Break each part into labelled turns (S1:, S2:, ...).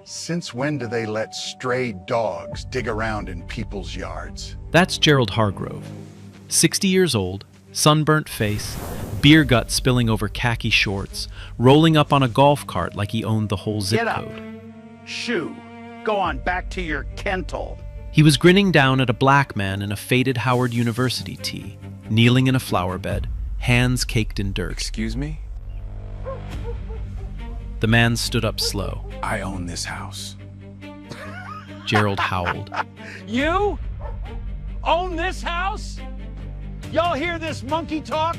S1: Since when do they let stray dogs dig around in people's yards?
S2: That's Gerald Hargrove, 60 years old, sunburnt face, beer gut spilling over khaki shorts, rolling up on a golf cart like he owned the whole zip
S3: Get up.
S2: code.
S3: Shoo. Go on back to your kental.
S2: He was grinning down at a black man in a faded Howard University tee, kneeling in a flower bed, hands caked in dirt.
S4: Excuse me?
S2: The man stood up slow.
S4: I own this house.
S2: Gerald howled.
S3: You own this house? Y'all hear this monkey talk?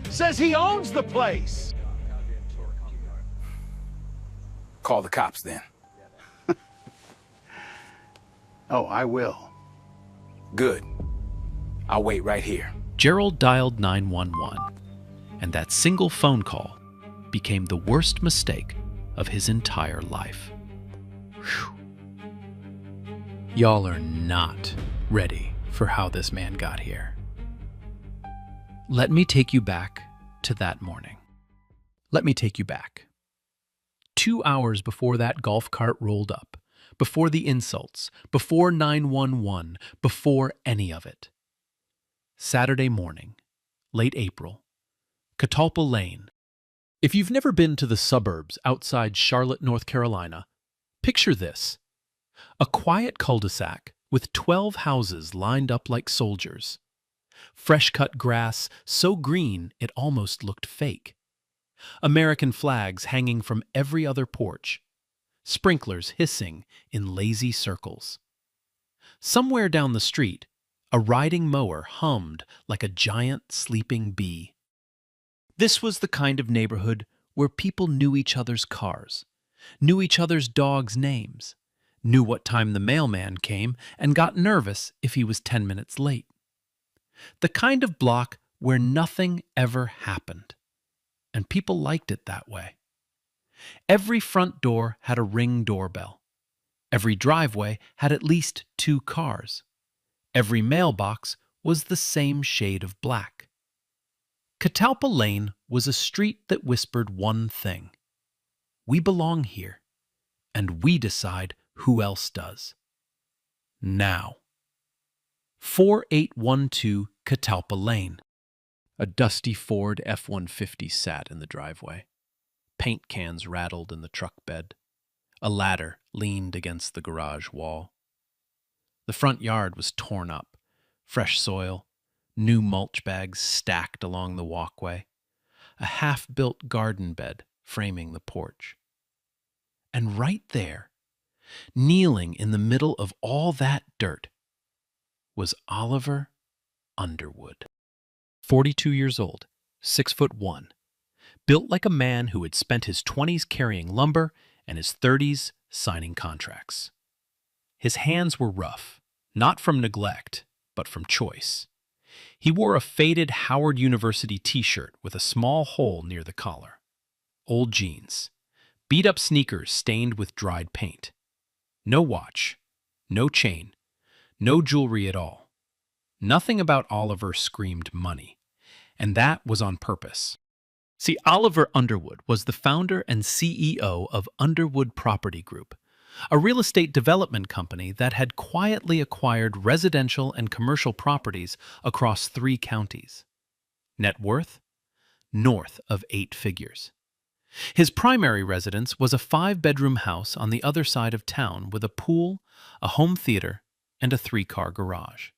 S3: Says he owns the place.
S4: Call the cops then.
S3: Oh, I will.
S4: Good. I'll wait right here.
S2: Gerald dialed 911, and that single phone call became the worst mistake of his entire life. Whew. Y'all are not ready for how this man got here. Let me take you back to that morning. Let me take you back. 2 hours before that golf cart rolled up, before the insults, before 911, before any of it. Saturday morning, late April, Catalpa Lane. If you've never been to the suburbs outside Charlotte, North Carolina, picture this. A quiet cul-de-sac with 12 houses lined up like soldiers. Fresh-cut grass so green it almost looked fake. American flags hanging from every other porch. Sprinklers hissing in lazy circles. Somewhere down the street, a riding mower hummed like a giant sleeping bee. This was the kind of neighborhood where people knew each other's cars, knew each other's dogs' names, knew what time the mailman came, and got nervous if he was 10 minutes late. The kind of block where nothing ever happened, and people liked it that way. Every front door had a Ring doorbell. Every driveway had at least 2 cars. Every mailbox was the same shade of black. Catalpa Lane was a street that whispered one thing. We belong here, and we decide who else does. Now. 4812 Catalpa Lane. A dusty Ford F-150 sat in the driveway. Paint cans rattled in the truck bed. A ladder leaned against the garage wall. The front yard was torn up. Fresh soil, new mulch bags stacked along the walkway, a half-built garden bed framing the porch. And right there, kneeling in the middle of all that dirt, was Oliver Underwood. 42 years old, 6'1", built like a man who had spent his 20s carrying lumber and his 30s signing contracts. His hands were rough, not from neglect, but from choice. He wore a faded Howard University t-shirt with a small hole near the collar, old jeans, beat-up sneakers stained with dried paint. No watch, no chain, no jewelry at all. Nothing about Oliver screamed money, and that was on purpose. See, Oliver Underwood was the founder and CEO of Underwood Property Group, a real estate development company that had quietly acquired residential and commercial properties across 3 counties. Net worth? North of 8 figures. His primary residence was a 5-bedroom house on the other side of town with a pool, a home theater, and a 3-car garage.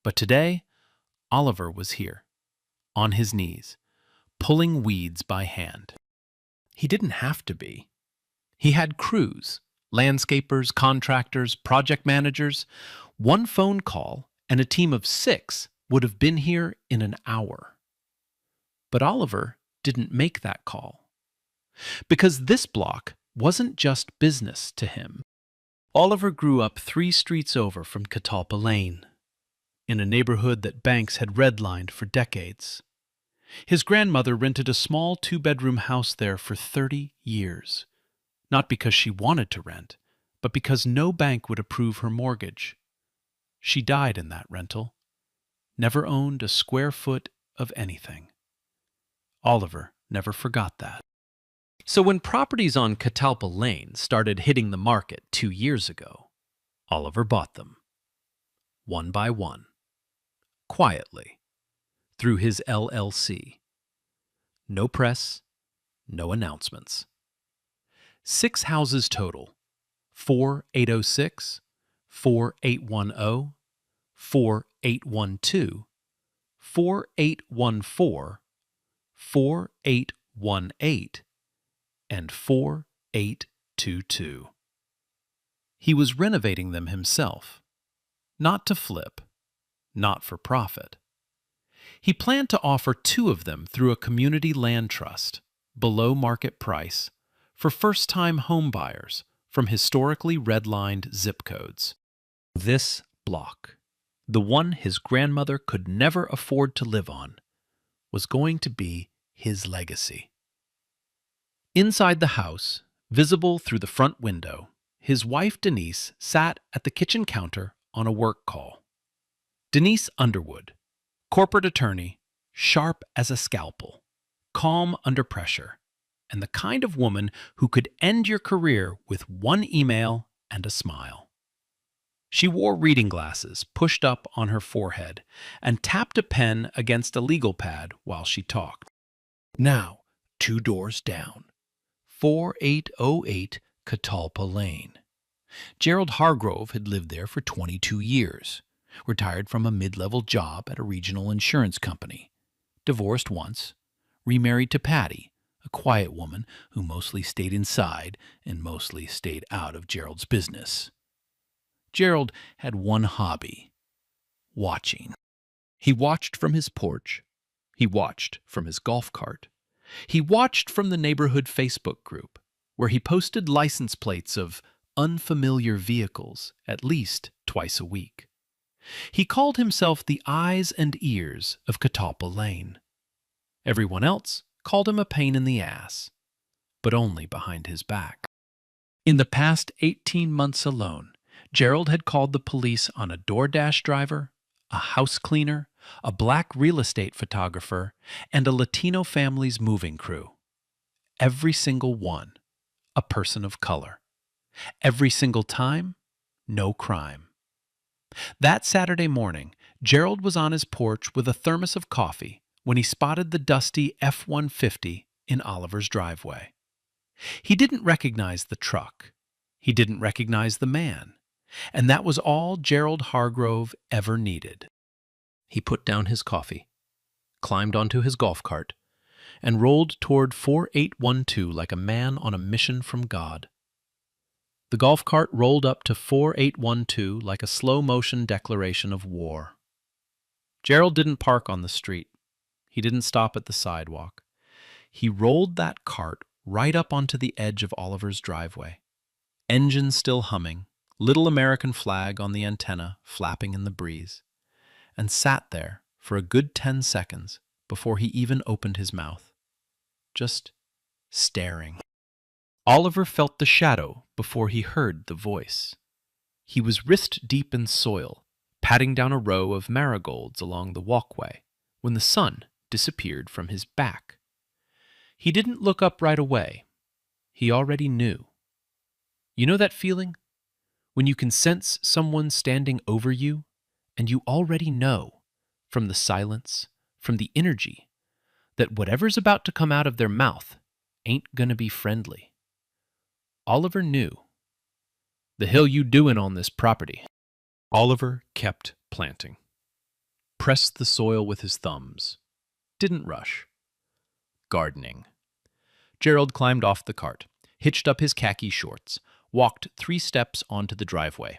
S2: But today, Oliver was here, on his knees, pulling weeds by hand. He didn't have to be. He had crews, landscapers, contractors, project managers. One phone call and a team of 6 would have been here in an hour. But Oliver didn't make that call. Because this block wasn't just business to him. Oliver grew up 3 streets over from Catalpa Lane, in a neighborhood that banks had redlined for decades. His grandmother rented a small 2-bedroom house there for 30 years, not because she wanted to rent, but because no bank would approve her mortgage. She died in that rental, never owned a square foot of anything. Oliver never forgot that. So when properties on Catalpa Lane started hitting the market 2 years ago, Oliver bought them, one by one, quietly, through his LLC. No press, no announcements. 6 houses total: 4806, 4810, 4812, 4814, 4818, and 4822. He was renovating them himself, not to flip, not for profit. He planned to offer 2 of them through a community land trust, below market price, for first-time home buyers from historically redlined zip codes. This block, the one his grandmother could never afford to live on, was going to be his legacy. Inside the house, visible through the front window, his wife Denise sat at the kitchen counter on a work call. Denise Underwood, corporate attorney, sharp as a scalpel, calm under pressure, and the kind of woman who could end your career with one email and a smile. She wore reading glasses pushed up on her forehead and tapped a pen against a legal pad while she talked. Now, 2 doors down, 4808 Catalpa Lane. Gerald Hargrove had lived there for 22 years, retired from a mid-level job at a regional insurance company, divorced once, remarried to Patty, a quiet woman who mostly stayed inside and mostly stayed out of Gerald's business. Gerald had one hobby: watching. He watched from his porch. He watched from his golf cart. He watched from the neighborhood Facebook group, where he posted license plates of unfamiliar vehicles at least twice a week. He called himself the eyes and ears of Catalpa Lane. Everyone else called him a pain in the ass, but only behind his back. In the past 18 months alone, Gerald had called the police on a DoorDash driver, a house cleaner, a black real estate photographer, and a Latino family's moving crew. Every single one, a person of color. Every single time, no crime. That Saturday morning, Gerald was on his porch with a thermos of coffee when he spotted the dusty F-150 in Oliver's driveway. He didn't recognize the truck. He didn't recognize the man. And that was all Gerald Hargrove ever needed. He put down his coffee, climbed onto his golf cart, and rolled toward 4812 like a man on a mission from God. The golf cart rolled up to 4812 like a slow-motion declaration of war. Gerald didn't park on the street. He didn't stop at the sidewalk. He rolled that cart right up onto the edge of Oliver's driveway. Engine still humming, little American flag on the antenna flapping in the breeze, and sat there for a good 10 seconds before he even opened his mouth, just staring. Oliver felt the shadow before he heard the voice. He was wrist-deep in soil, patting down a row of marigolds along the walkway, when the sun disappeared from his back. He didn't look up right away. He already knew. You know that feeling? When you can sense someone standing over you, and you already know, from the silence, from the energy, that whatever's about to come out of their mouth ain't gonna be friendly. Oliver knew. The hell you doing on this property? Oliver kept planting. Pressed the soil with his thumbs. Didn't rush. Gardening. Gerald climbed off the cart, hitched up his khaki shorts, walked 3 steps onto the driveway,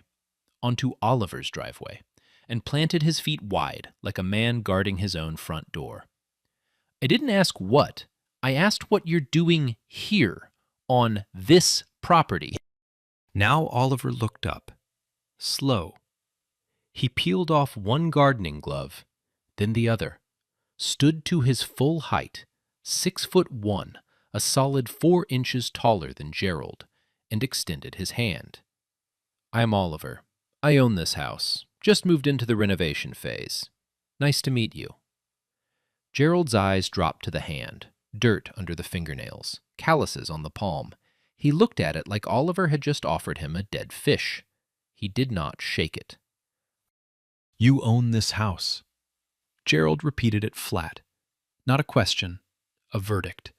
S2: onto Oliver's driveway, and planted his feet wide like a man guarding his own front door. I didn't ask what. I asked what you're doing here, on this property. Now Oliver looked up, slow. He peeled off one gardening glove, then the other, stood to his full height, 6'1", a solid 4 inches taller than Gerald, and extended his hand. I'm Oliver. I own this house. Just moved into the renovation phase. Nice to meet you. Gerald's eyes dropped to the hand, dirt under the fingernails, calluses on the palm. He looked at it like Oliver had just offered him a dead fish. He did not shake it. "You own this house." Gerald repeated it flat. Not a question, a verdict,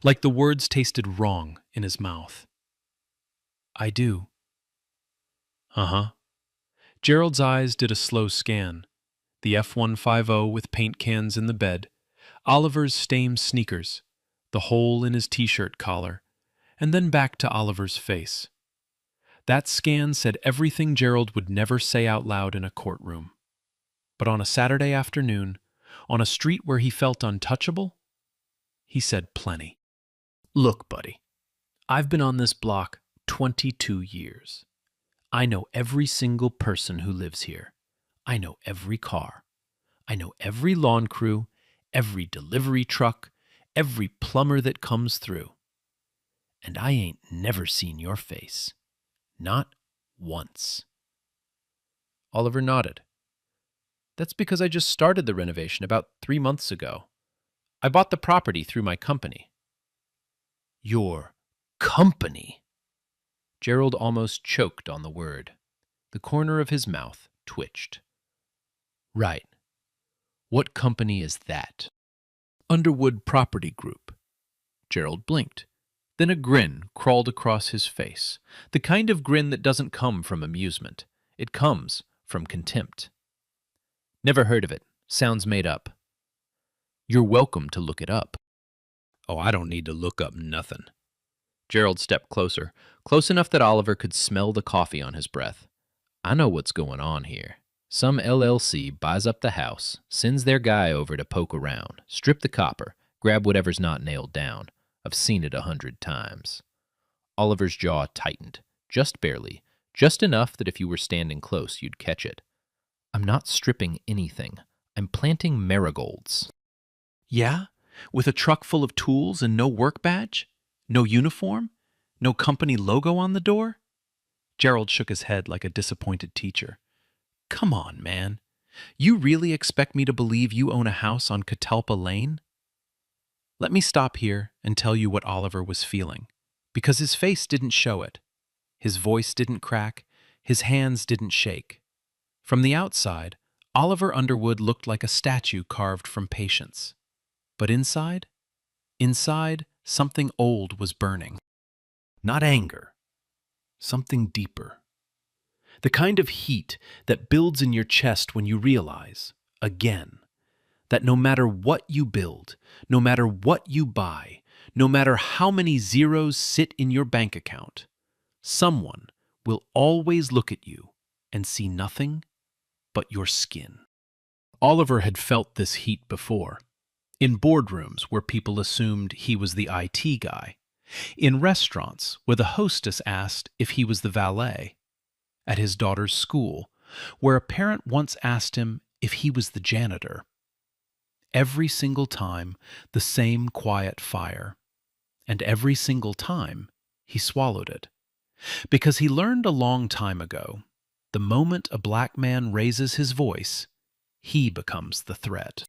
S2: like the words tasted wrong in his mouth. "I do." "Uh-huh." Gerald's eyes did a slow scan. The F-150 with paint cans in the bed, Oliver's stained sneakers, the hole in his t-shirt collar, and then back to Oliver's face. That scan said everything Gerald would never say out loud in a courtroom. But on a Saturday afternoon, on a street where he felt untouchable, he said plenty. "Look, buddy, I've been on this block 22 years. I know every single person who lives here. I know every car. I know every lawn crew, every delivery truck, every plumber that comes through. And I ain't never seen your face. Not once." Oliver nodded. "That's because I just started the renovation about 3 months ago. I bought the property through my company." "Your company?" Gerald almost choked on the word. The corner of his mouth twitched. "Right. What company is that?" "Underwood Property Group." Gerald blinked. Then a grin crawled across his face, the kind of grin that doesn't come from amusement. It comes from contempt. "Never heard of it. Sounds made up." "You're welcome to look it up." "Oh, I don't need to look up nothing." Gerald stepped closer, close enough that Oliver could smell the coffee on his breath. "I know what's going on here. Some LLC buys up the house, sends their guy over to poke around, strip the copper, grab whatever's not nailed down. I've seen it 100 times. Oliver's jaw tightened, just barely, just enough that if you were standing close, you'd catch it. "I'm not stripping anything. I'm planting marigolds." "Yeah? With a truck full of tools and no work badge? No uniform? No company logo on the door?" Gerald shook his head like a disappointed teacher. "Come on, man. You really expect me to believe you own a house on Catalpa Lane?" Let me stop here and tell you what Oliver was feeling, because his face didn't show it. His voice didn't crack. His hands didn't shake. From the outside, Oliver Underwood looked like a statue carved from patience. But inside, something old was burning. Not anger. Something deeper. The kind of heat that builds in your chest when you realize, again, that no matter what you build, no matter what you buy, no matter how many zeros sit in your bank account, someone will always look at you and see nothing but your skin. Oliver had felt this heat before. In boardrooms where people assumed he was the IT guy. In restaurants where the hostess asked if he was the valet. At his daughter's school, where a parent once asked him if he was the janitor. Every single time, the same quiet fire. And every single time, he swallowed it. Because he learned a long time ago, the moment a black man raises his voice, he becomes the threat.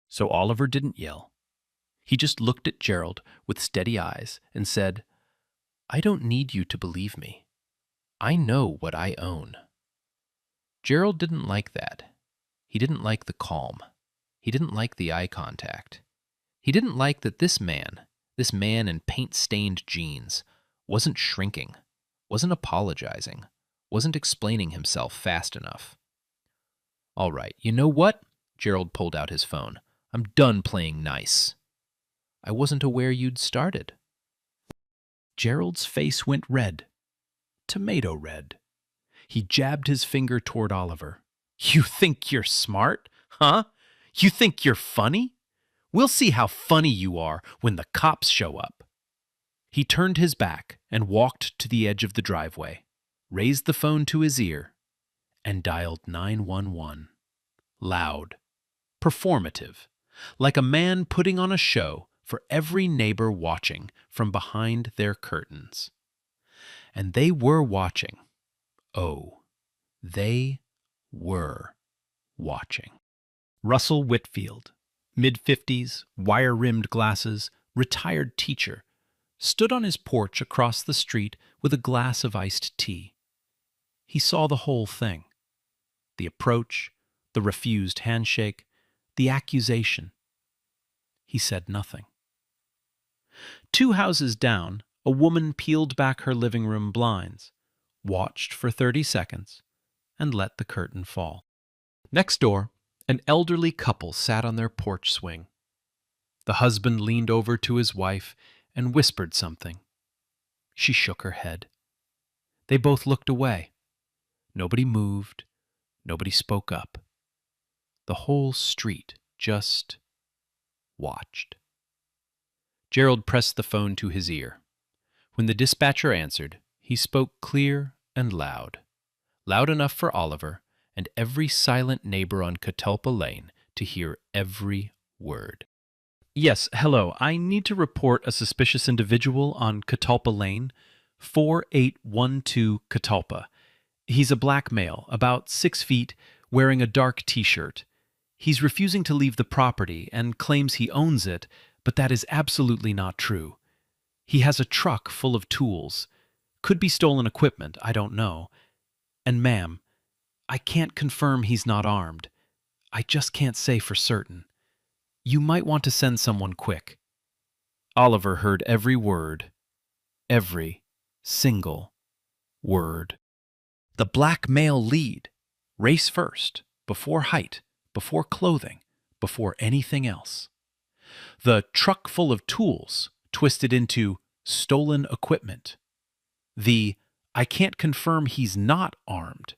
S2: So Oliver didn't yell. He just looked at Gerald with steady eyes and said, "I don't need you to believe me. I know what I own." Gerald didn't like that. He didn't like the calm. He didn't like the eye contact. He didn't like that this man in paint-stained jeans, wasn't shrinking, wasn't apologizing, wasn't explaining himself fast enough. "All right, you know what?" Gerald pulled out his phone. "I'm done playing nice." "I wasn't aware you'd started." Gerald's face went red. Tomato red. He jabbed his finger toward Oliver. "You think you're smart, huh? You think you're funny? We'll see how funny you are when the cops show up." He turned his back and walked to the edge of the driveway, raised the phone to his ear, and dialed 911. Loud. Performative. Like a man putting on a show for every neighbor watching from behind their curtains. And they were watching. Oh, they were watching. Russell Whitfield, mid-50s, wire-rimmed glasses, retired teacher, stood on his porch across the street with a glass of iced tea. He saw the whole thing. The approach, the refused handshake, the accusation. He said nothing. 2 houses down, a woman peeled back her living room blinds, watched for 30 seconds, and let the curtain fall. Next door, an elderly couple sat on their porch swing. The husband leaned over to his wife and whispered something. She shook her head. They both looked away. Nobody moved. Nobody spoke up. The whole street just watched. Gerald pressed the phone to his ear. When the dispatcher answered, he spoke clear and loud enough for Oliver and every silent neighbor on Catalpa Lane to hear every word. Yes, hello. I need to report a suspicious individual on Catalpa Lane, 4812 Catalpa. He's a black male, about 6 feet, wearing a dark t-shirt. He's refusing to leave the property and claims he owns it, but that is absolutely not true. He has a truck full of tools. Could be stolen equipment, I don't know. And ma'am, I can't confirm he's not armed. I just can't say for certain. You might want to send someone quick. Oliver heard every word. Every single word. The black male lead. Race first, before height, before clothing, before anything else. The truck full of tools twisted into stolen equipment. The I can't confirm he's not armed.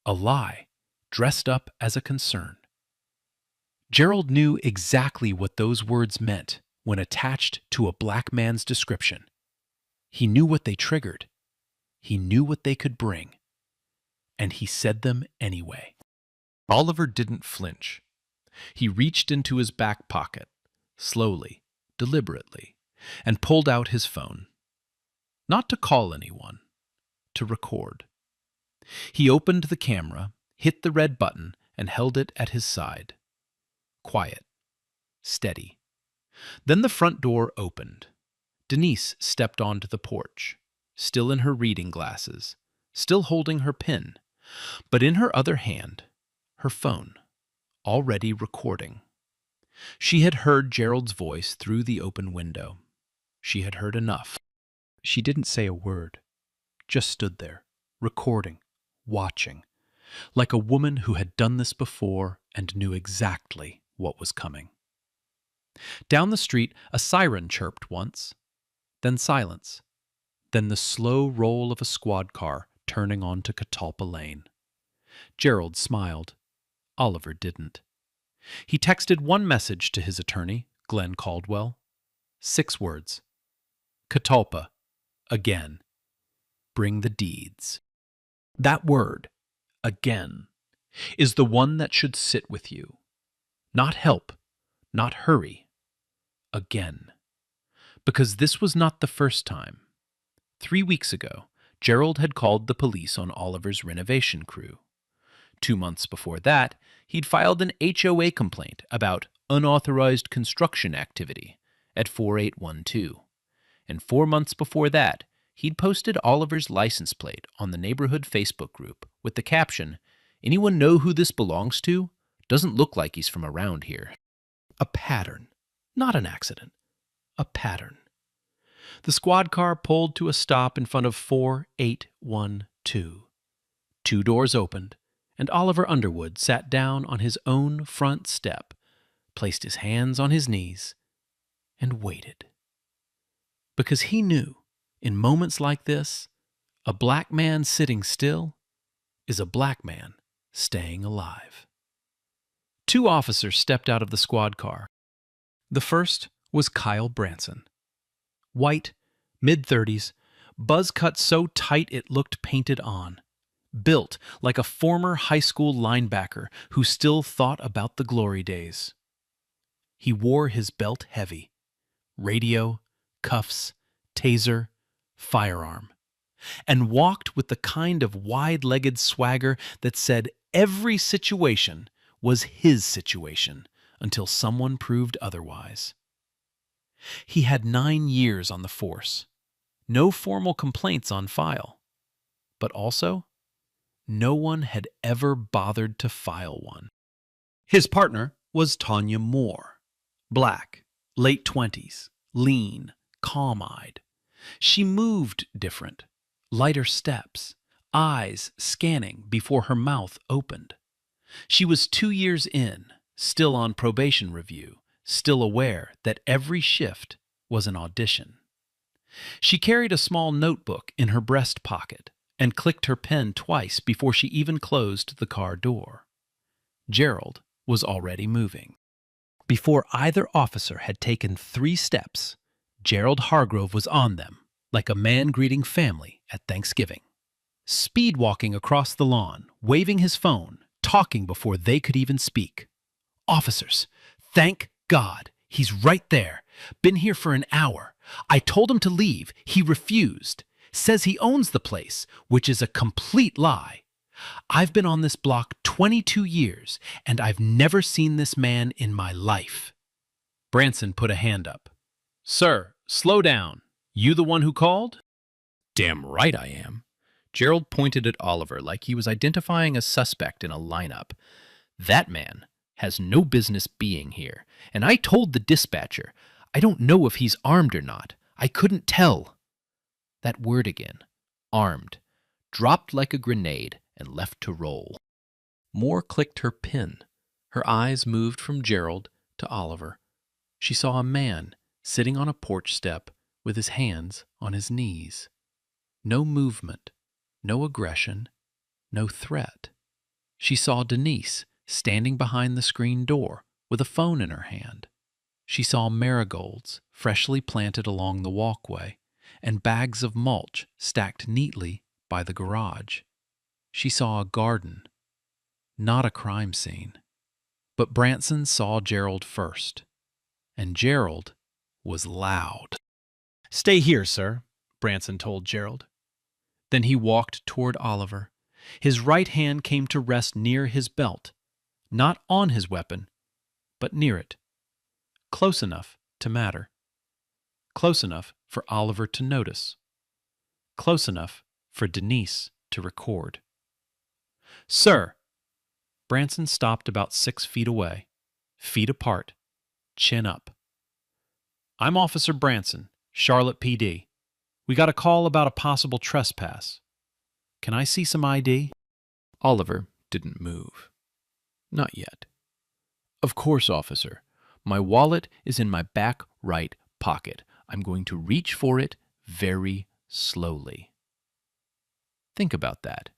S2: A lie, dressed up as a concern. Gerald knew exactly what those words meant when attached to a black man's description. He knew what they triggered. He knew what they could bring. And he said them anyway. Oliver didn't flinch. He reached into his back pocket, slowly, deliberately, and pulled out his phone. Not to call anyone, to record. He opened the camera, hit the red button, and held it at his side. Quiet. Steady. Then the front door opened. Denise stepped onto the porch, still in her reading glasses, still holding her pen, but in her other hand, her phone, already recording. She had heard Gerald's voice through the open window. She had heard enough. She didn't say a word, just stood there, recording, watching, like a woman who had done this before and knew exactly what was coming. Down the street, a siren chirped once, then silence, then the slow roll of a squad car turning onto Catalpa Lane. Gerald smiled. Oliver didn't. He texted one message to his attorney, Glenn Caldwell. 6 words. Catalpa, again. Bring the deeds. That word, again, is the one that should sit with you. Not help, not hurry. Again. Because this was not the first time. 3 weeks ago, Gerald had called the police on Oliver's renovation crew. 2 months before that, he'd filed an HOA complaint about unauthorized construction activity at 4812. And 4 months before that, he'd posted Oliver's license plate on the neighborhood Facebook group with the caption, "Anyone know who this belongs to? Doesn't look like he's from around here." A pattern. Not an accident. A pattern. The squad car pulled to a stop in front of 4812. 2 doors opened, and Oliver Underwood sat down on his own front step, placed his hands on his knees, and waited. Because he knew, in moments like this, a black man sitting still is a black man staying alive. 2 officers stepped out of the squad car. The first was Kyle Branson. White, mid-30s, buzz cut so tight it looked painted on. Built like a former high school linebacker who still thought about the glory days. He wore his belt heavy. Radio, cuffs, taser, firearm. And walked with the kind of wide-legged swagger that said every situation was his situation until someone proved otherwise. He had 9 years on the force, no formal complaints on file, but also no one had ever bothered to file one. His partner was Tanya Moore, black, late 20s, lean, calm-eyed. She moved different, lighter steps, eyes scanning before her mouth opened. She was 2 years in, still on probation review, still aware that every shift was an audition. She carried a small notebook in her breast pocket and clicked her pen twice before she even closed the car door. Gerald was already moving. Before either officer had taken 3 steps, Gerald Hargrove was on them, like a man greeting family at Thanksgiving. Speed walking across the lawn, waving his phone, talking before they could even speak. Officers, thank God, he's right there. Been here for an hour. I told him to leave. He refused. Says he owns the place, which is a complete lie. I've been on this block 22 years, and I've never seen this man in my life. Branson put a hand up. Sir, slow down. You the one who called? Damn right I am. Gerald pointed at Oliver like he was identifying a suspect in a lineup. That man has no business being here, and I told the dispatcher, I don't know if he's armed or not. I couldn't tell. That word again, armed, dropped like a grenade and left to roll. Moore clicked her pin. Her eyes moved from Gerald to Oliver. She saw a man sitting on a porch step with his hands on his knees. No movement, no aggression, no threat. She saw Denise standing behind the screen door with a phone in her hand. She saw marigolds freshly planted along the walkway and bags of mulch stacked neatly by the garage. She saw a garden, not a crime scene. But Branson saw Gerald first, and Gerald was loud. Stay here, sir, Branson told Gerald. Then he walked toward Oliver. His right hand came to rest near his belt, not on his weapon, but near it. Close enough to matter. Close enough for Oliver to notice. Close enough for Denise to record. Sir! Branson stopped about 6 feet away, feet apart, chin up. I'm Officer Branson, Charlotte PD. We got a call about a possible trespass. Can I see some ID? Oliver didn't move. Not yet. Of course, officer. My wallet is in my back right pocket. I'm going to reach for it very slowly. Think about that.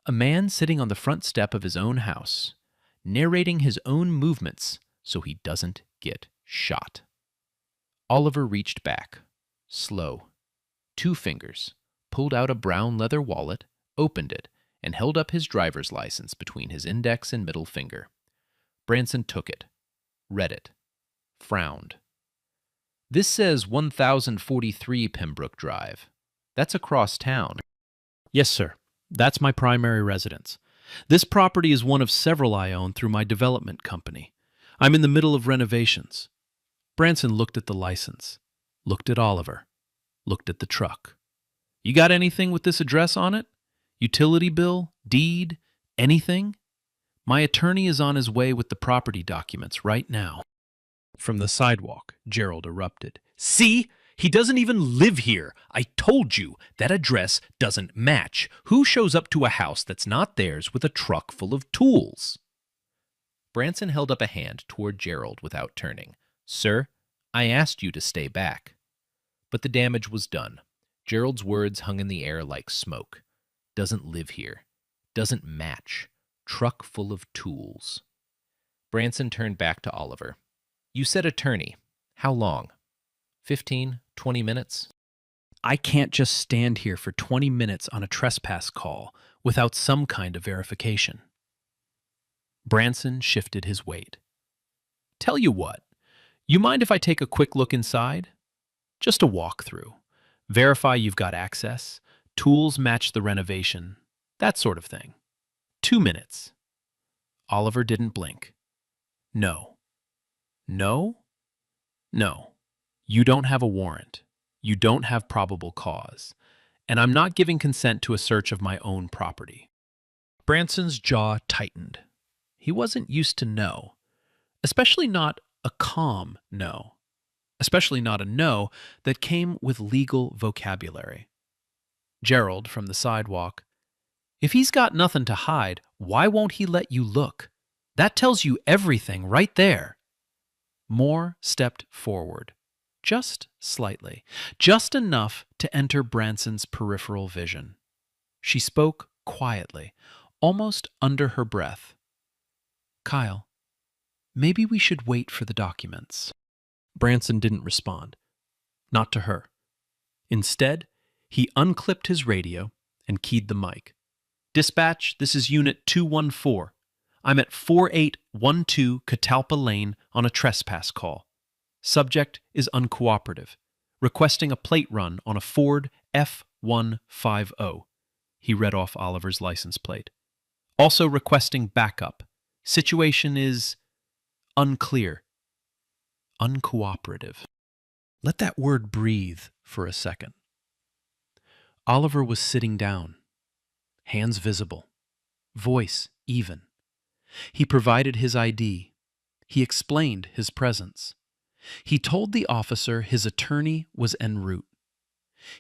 S2: A man sitting on the front step of his own house, narrating his own movements so he doesn't get shot. Oliver reached back, slow. 2 fingers, pulled out a brown leather wallet, opened it, and held up his driver's license between his index and middle finger. Branson took it, read it, frowned. This says 1043 Pembroke Drive. That's across town. Yes, sir. That's my primary residence. This property is one of several I own through my development company. I'm in the middle of renovations. Branson looked at the license, looked at Oliver, looked at the truck. You got anything with this address on it? Utility bill? Deed? Anything? My attorney is on his way with the property documents right now. From the sidewalk, Gerald erupted. See? He doesn't even live here. I told you, that address doesn't match. Who shows up to a house that's not theirs with a truck full of tools? Branson held up a hand toward Gerald without turning. Sir, I asked you to stay back. But the damage was done. Gerald's words hung in the air like smoke. Doesn't live here. Doesn't match. Truck full of tools. Branson turned back to Oliver. You said attorney. How long? 15, 20 minutes? I can't just stand here for 20 minutes on a trespass call without some kind of verification. Branson shifted his weight. Tell you what, you mind if I take a quick look inside? Just a walkthrough. Verify you've got access, tools match the renovation, that sort of thing. 2 minutes. Oliver didn't blink. No. No? No. You don't have a warrant. You don't have probable cause. And I'm not giving consent to a search of my own property. Branson's jaw tightened. He wasn't used to no, especially not a calm no, especially not a no that came with legal vocabulary. Gerald, from the sidewalk, if he's got nothing to hide, why won't he let you look? That tells you everything right there. Moore stepped forward, just slightly, just enough to enter Branson's peripheral vision. She spoke quietly, almost under her breath. Kyle, maybe we should wait for the documents. Branson didn't respond. Not to her. Instead, he unclipped his radio and keyed the mic. Dispatch, this is Unit 214. I'm at 4812 Catalpa Lane on a trespass call. Subject is uncooperative, requesting a plate run on a Ford F150. He read off Oliver's license plate. Also requesting backup. Situation is unclear. Uncooperative. Let that word breathe for a second. Oliver was sitting down, hands visible, voice even. He provided his ID. He explained his presence. He told the officer his attorney was en route.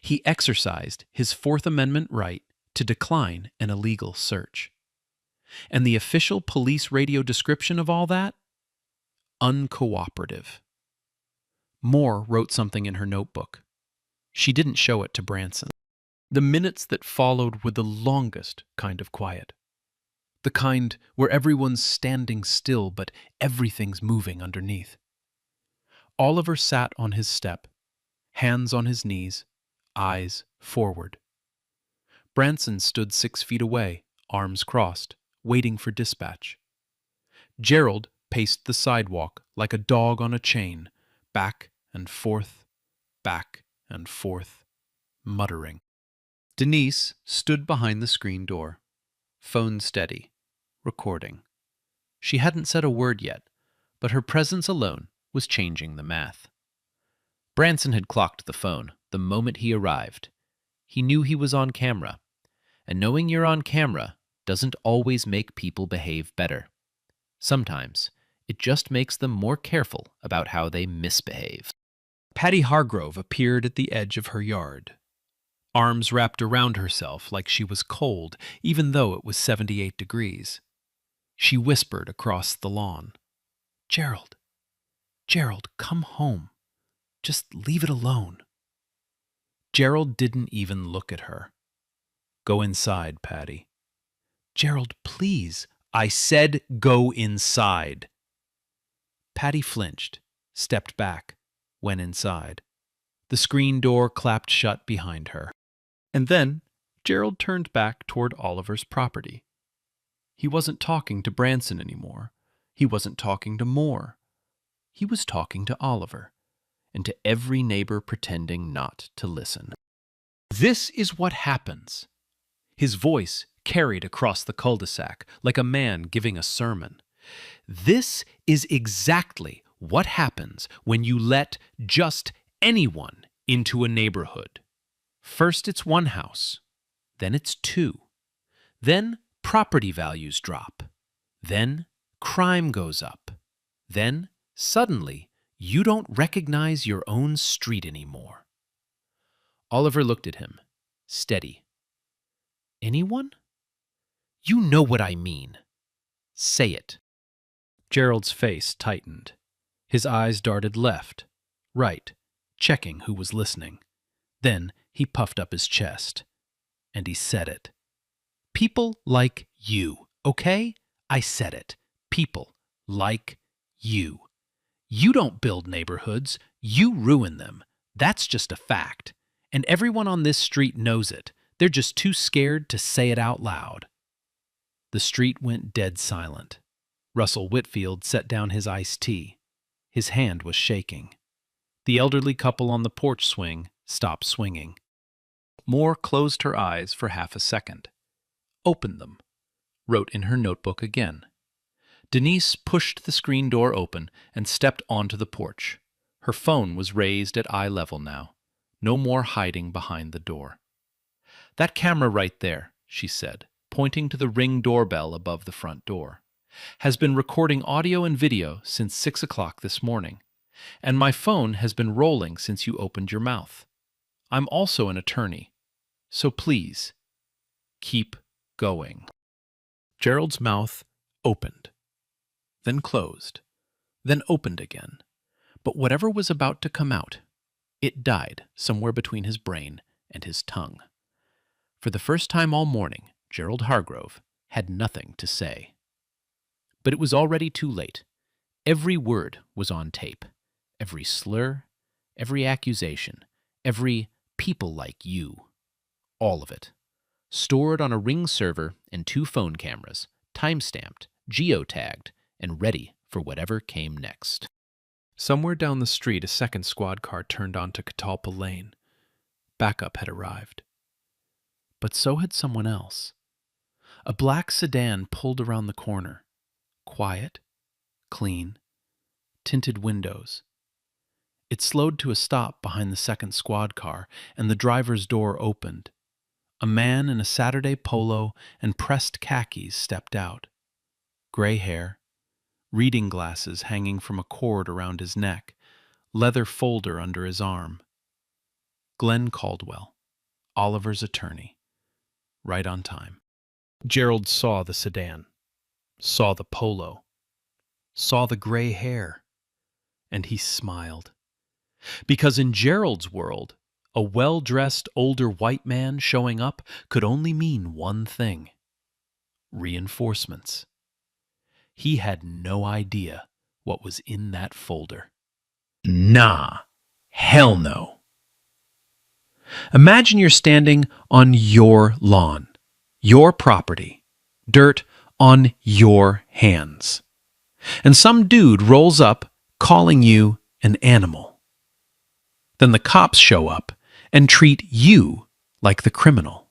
S2: He exercised his Fourth Amendment right to decline an illegal search. And the official police radio description of all that? Uncooperative. Moore wrote something in her notebook. She didn't show it to Branson. The minutes that followed were the longest kind of quiet. The kind where everyone's standing still but everything's moving underneath. Oliver sat on his step, hands on his knees, eyes forward. Branson stood 6 feet away, arms crossed, waiting for dispatch. Gerald paced the sidewalk like a dog on a chain, back and forth, muttering. Denise stood behind the screen door, phone steady, recording. She hadn't said a word yet, but her presence alone was changing the math. Branson had clocked the phone the moment he arrived. He knew he was on camera, and knowing you're on camera doesn't always make people behave better. Sometimes it just makes them more careful about how they misbehave. Patty Hargrove appeared at the edge of her yard, arms wrapped around herself like she was cold, even though it was 78 degrees. She whispered across the lawn, Gerald, come home. Just leave it alone." Gerald didn't even look at her. "Go inside, Patty." "Gerald, please." "I said go inside." Patty flinched, stepped back, went inside. The screen door clapped shut behind her. And then Gerald turned back toward Oliver's property. He wasn't talking to Branson anymore. He wasn't talking to Moore. He was talking to Oliver, and to every neighbor pretending not to listen. "This is what happens." His voice carried across the cul-de-sac like a man giving a sermon. "This is exactly what happens when you let just anyone into a neighborhood. First it's one house, then it's two. Then property values drop. Then crime goes up. Then, suddenly, you don't recognize your own street anymore." Oliver looked at him, steady. "Anyone?" "You know what I mean. Say it." Gerald's face tightened. His eyes darted left, right, checking who was listening. Then he puffed up his chest, and he said it. "People like you, okay? I said it. People like you. You don't build neighborhoods, you ruin them. That's just a fact. And everyone on this street knows it. They're just too scared to say it out loud." The street went dead silent. Russell Whitfield set down his iced tea. His hand was shaking. The elderly couple on the porch swing stopped swinging. Moore closed her eyes for half a second, opened them, wrote in her notebook again. Denise pushed the screen door open and stepped onto the porch, Her phone was raised at eye level now. No more hiding behind the door. "That camera right there," she said, pointing to the Ring doorbell above the front door, "has been recording audio and video since 6 o'clock this morning, and my phone has been rolling since you opened your mouth. I'm also an attorney, so please, keep going." Gerald's mouth opened, then closed, then opened again. But whatever was about to come out, it died somewhere between his brain and his tongue. For the first time all morning, Gerald Hargrove had nothing to say. But it was already too late. Every word was on tape. Every slur, every accusation, every "people like you." All of it. Stored on a Ring server and 2 phone cameras, time-stamped, geotagged, and ready for whatever came next. Somewhere down the street, a second squad car turned onto Catalpa Lane. Backup had arrived. But so had someone else. A black sedan pulled around the corner. Quiet, clean, tinted windows. It slowed to a stop behind the second squad car, and the driver's door opened. A man in a Saturday polo and pressed khakis stepped out. Gray hair, reading glasses hanging from a cord around his neck, leather folder under his arm. Glenn Caldwell, Oliver's attorney, right on time. Gerald saw the sedan, saw the polo, saw the gray hair, and he smiled. Because in Gerald's world, a well-dressed older white man showing up could only mean one thing: reinforcements. He had no idea what was in that folder. Nah, hell no. Imagine you're standing on your lawn, your property, dirt on your hands, and some dude rolls up calling you an animal. Then the cops show up and treat you like the criminal.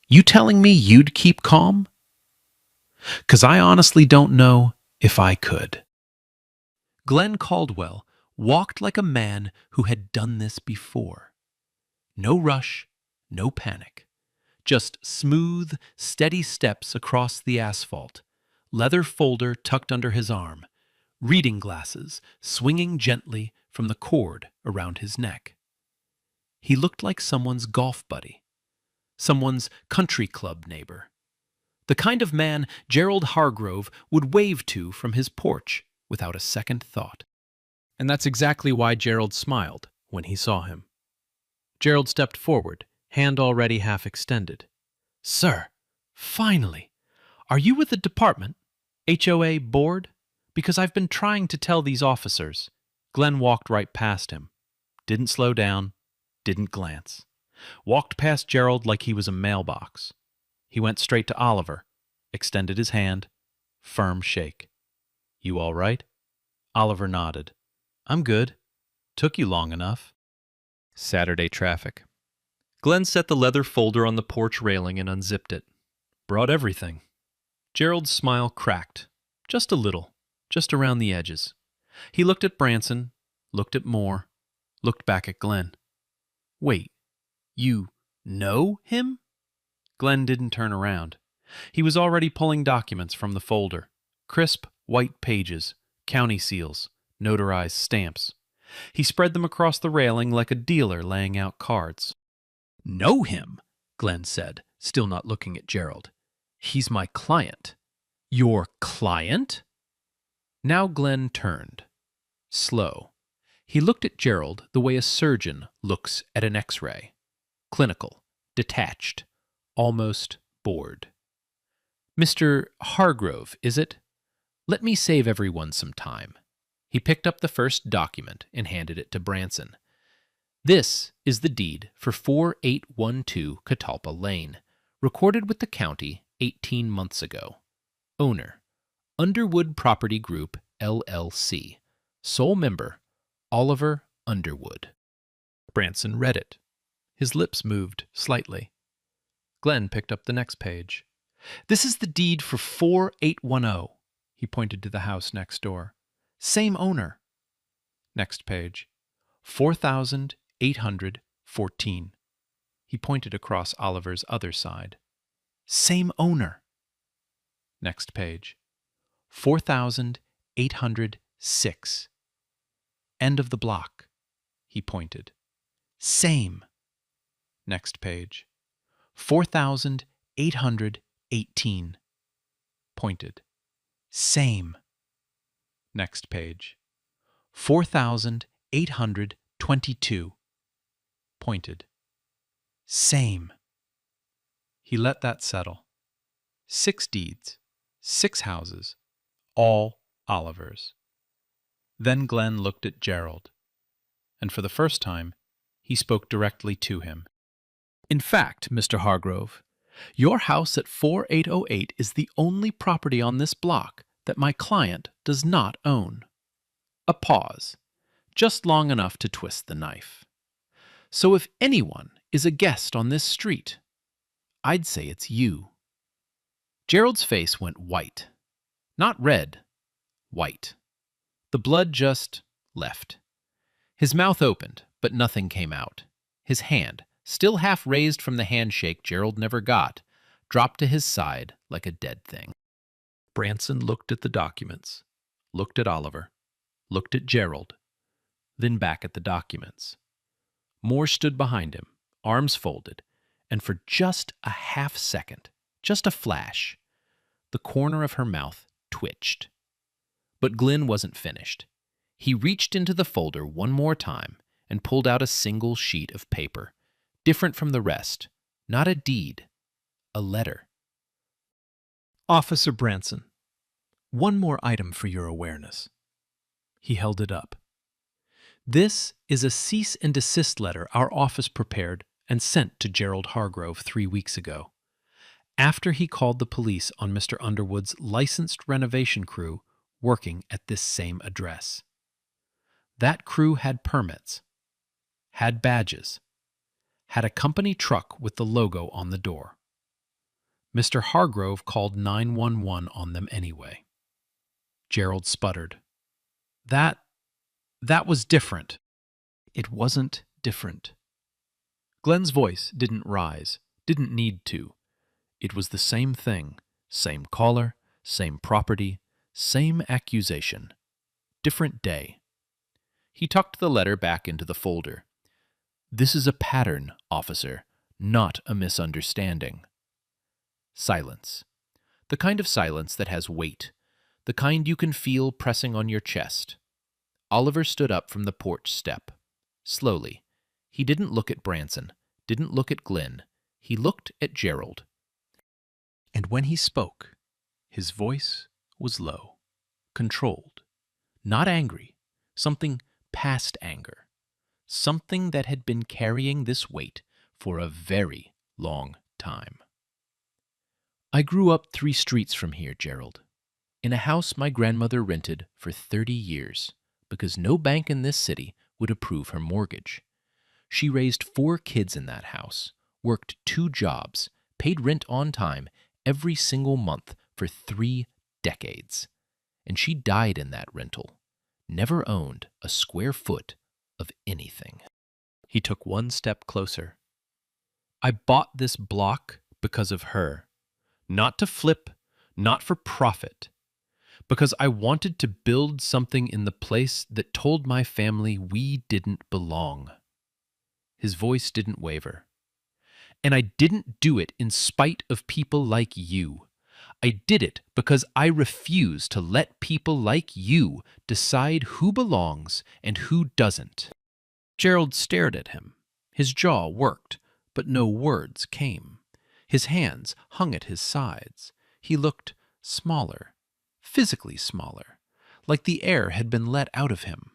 S2: You telling me you'd keep calm? 'Cause I honestly don't know if I could. Glenn Caldwell walked like a man who had done this before. No rush, no panic. Just smooth, steady steps across the asphalt, leather folder tucked under his arm, reading glasses swinging gently from the cord around his neck. He looked like someone's golf buddy, someone's country club neighbor, the kind of man Gerald Hargrove would wave to from his porch without a second thought. And that's exactly why Gerald smiled when he saw him. Gerald stepped forward, hand already half extended. "Sir, finally! Are you with the department? HOA board? Because I've been trying to tell these officers." Glenn walked right past him. Didn't slow down, didn't glance. Walked past Gerald like he was a mailbox. He went straight to Oliver, extended his hand, firm shake. "You all right?" Oliver nodded. "I'm good. Took you long enough." Saturday traffic. Glenn set the leather folder on the porch railing and unzipped it. Brought everything. Gerald's smile cracked. Just a little. Just around the edges. He looked at Branson, looked at Moore, looked back at Glenn. "Wait, you know him?" Glenn didn't turn around. He was already pulling documents from the folder. Crisp, white pages, county seals, notarized stamps. He spread them across the railing like a dealer laying out cards. "Know him?" Glenn said, still not looking at Gerald. "He's my client." "Your client?" Now Glenn turned. Slow. He looked at Gerald the way a surgeon looks at an X-ray. Clinical, detached, almost bored. "Mr. Hargrove, is it? Let me save everyone some time." He picked up the first document and handed it to Branson. "This is the deed for 4812 Catalpa Lane, recorded with the county 18 months ago. Owner, Underwood Property Group, LLC. Sole member, Oliver Underwood." Branson read it. His lips moved slightly. Glenn picked up the next page. "This is the deed for 4810. He pointed to the house next door. "Same owner." Next page. 4,814. He pointed across Oliver's other side. Same owner. Next page. 4,806. End of the block. He pointed. Same. Next page. 4,818. Pointed. Same. Next page. 4,822. Pointed. Same. He let that settle. 6 deeds, 6 houses, all Oliver's. Then Glenn looked at Gerald, and for the first time, he spoke directly to him. In fact, Mr. Hargrove, your house at 4808 is the only property on this block that my client does not own. A pause, just long enough to twist the knife. So if anyone is a guest on this street, I'd say it's you. Gerald's face went white. Not red, white. The blood just left. His mouth opened, but nothing came out. His hand, still half raised from the handshake Gerald never got, dropped to his side like a dead thing. Branson looked at the documents, looked at Oliver, looked at Gerald, then back at the documents. Moore stood behind him, arms folded, and for just a half second, just a flash, the corner of her mouth twitched. But Glenn wasn't finished. He reached into the folder one more time and pulled out a single sheet of paper, different from the rest, not a deed, a letter. Officer Branson, one more item for your awareness. He held it up. This is a cease and desist letter our office prepared and sent to Gerald Hargrove 3 weeks ago, after he called the police on Mr. Underwood's licensed renovation crew working at this same address. That crew had permits, had badges, had a company truck with the logo on the door. Mr. Hargrove called 911 on them anyway. Gerald sputtered. That was different. It wasn't different. Glenn's voice didn't rise, didn't need to. It was the same thing, same caller, same property, same accusation. Different day. He tucked the letter back into the folder. This is a pattern, officer, not a misunderstanding. Silence. The kind of silence that has weight, the kind you can feel pressing on your chest. Oliver stood up from the porch step. Slowly. He didn't look at Branson, didn't look at Glenn. He looked at Gerald. And when he spoke, his voice was low, controlled, not angry, something past anger, something that had been carrying this weight for a very long time. I grew up 3 streets from here, Gerald, in a house my grandmother rented for 30 years because no bank in this city would approve her mortgage. She raised 4 kids in that house, worked 2 jobs, paid rent on time every single month for 3 decades. And she died in that rental, never owned a square foot of anything. He took one step closer. I bought this block because of her. Not to flip, not for profit. Because I wanted to build something in the place that told my family we didn't belong. His voice didn't waver. And I didn't do it in spite of people like you. I did it because I refuse to let people like you decide who belongs and who doesn't. Gerald stared at him. His jaw worked, but no words came. His hands hung at his sides. He looked smaller, physically smaller, like the air had been let out of him.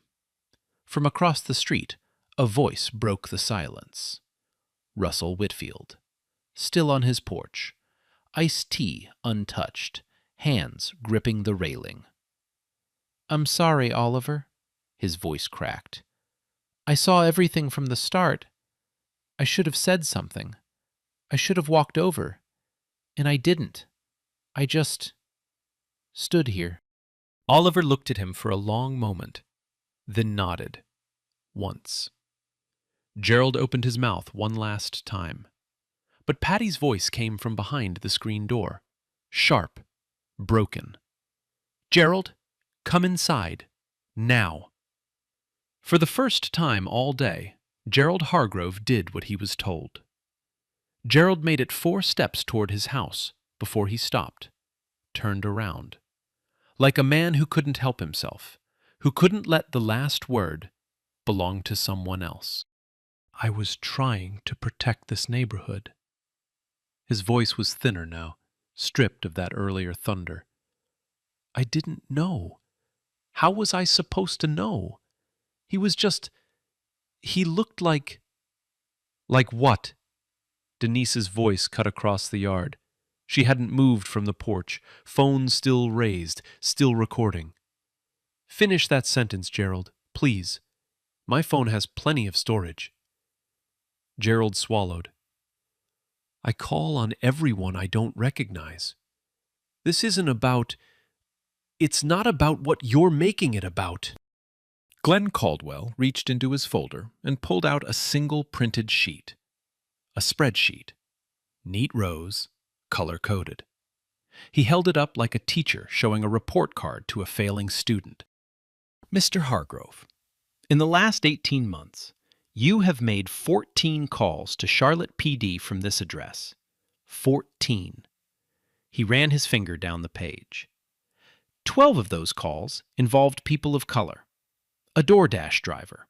S2: From across the street, a voice broke the silence. Russell Whitfield, still on his porch, iced tea untouched, hands gripping the railing. I'm sorry, Oliver, his voice cracked. I saw everything from the start. I should have said something. I should have walked over. And I didn't. I just stood here. Oliver looked at him for a long moment. then nodded. Once. Gerald opened his mouth one last time. But Patty's voice came from behind the screen door. Sharp. Broken. "Gerald, come inside. Now." For the first time all day, Gerald Hargrove did what he was told. Gerald made it 4 steps toward his house before he stopped, turned around. Like a man who couldn't help himself, who couldn't let the last word belong to someone else. "I was trying to protect this neighborhood." His voice was thinner now, stripped of that earlier thunder. "I didn't know. How was I supposed to know? He was just... He looked like..." "Like what?" Denise's voice cut across the yard. She hadn't moved from the porch, phone still raised, still recording. "Finish that sentence, Gerald, please. My phone has plenty of storage." Gerald swallowed. "I call on everyone I don't recognize. This isn't about... It's not about what you're making it about." Glenn Caldwell reached into his folder and pulled out a single printed sheet. A spreadsheet. Neat rows, color-coded. He held it up like a teacher showing a report card to a failing student. "Mr. Hargrove, in the last 18 months, you have made 14 calls to Charlotte PD from this address. 14. He ran his finger down the page. 12 of those calls involved people of color. A DoorDash driver,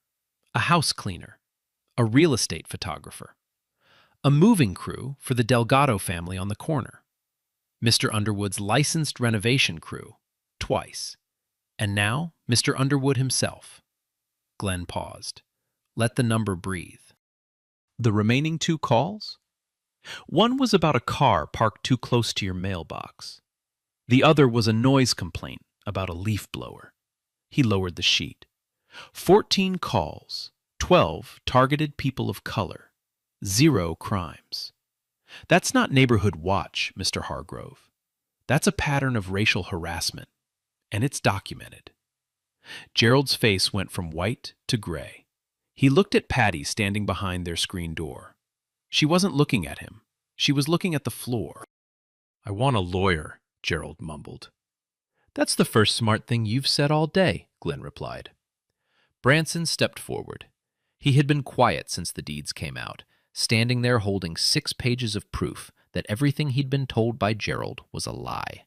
S2: a house cleaner, a real estate photographer, a moving crew for the Delgado family on the corner, Mr. Underwood's licensed renovation crew, twice, and now Mr. Underwood himself." Glenn paused. Let the number breathe. "The remaining 2 calls? One was about a car parked too close to your mailbox. The other was a noise complaint about a leaf blower." He lowered the sheet. 14 calls, 12 targeted people of color, 0 crimes. That's not neighborhood watch, Mr. Hargrove. That's a pattern of racial harassment, and it's documented." Gerald's face went from white to gray. He looked at Patty standing behind their screen door. She wasn't looking at him. She was looking at the floor. "I want a lawyer," Gerald mumbled. "That's the first smart thing you've said all day," Glenn replied. Branson stepped forward. He had been quiet since the deeds came out, standing there holding 6 pages of proof that everything he'd been told by Gerald was a lie.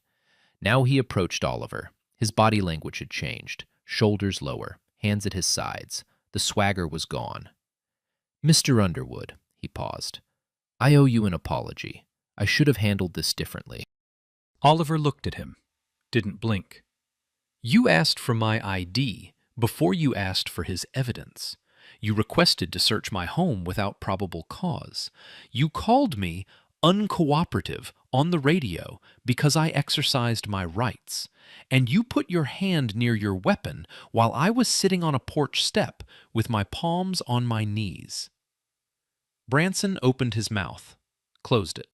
S2: Now he approached Oliver. His body language had changed, shoulders lower, hands at his sides. The swagger was gone. "Mr. Underwood," he paused, "I owe you an apology. I should have handled this differently." Oliver looked at him, didn't blink. "You asked for my ID before you asked for his evidence. You requested to search my home without probable cause. You called me uncooperative on the radio because I exercised my rights. And you put your hand near your weapon while I was sitting on a porch step with my palms on my knees." Branson opened his mouth, closed it.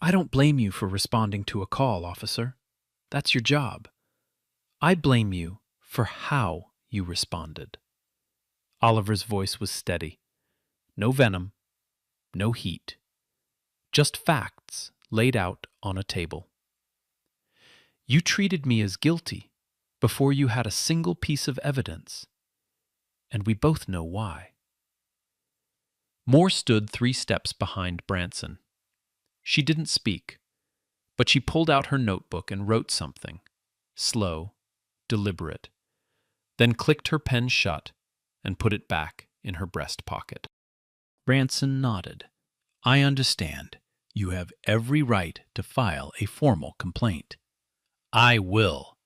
S2: "I don't blame you for responding to a call, officer. That's your job. I blame you for how you responded." Oliver's voice was steady. No venom, no heat. Just facts laid out on a table. "You treated me as guilty before you had a single piece of evidence, and we both know why." Moore stood 3 steps behind Branson. She didn't speak, but she pulled out her notebook and wrote something, slow, deliberate, then clicked her pen shut and put it back in her breast pocket. Branson nodded. "I understand. You have every right to file a formal complaint." "I will."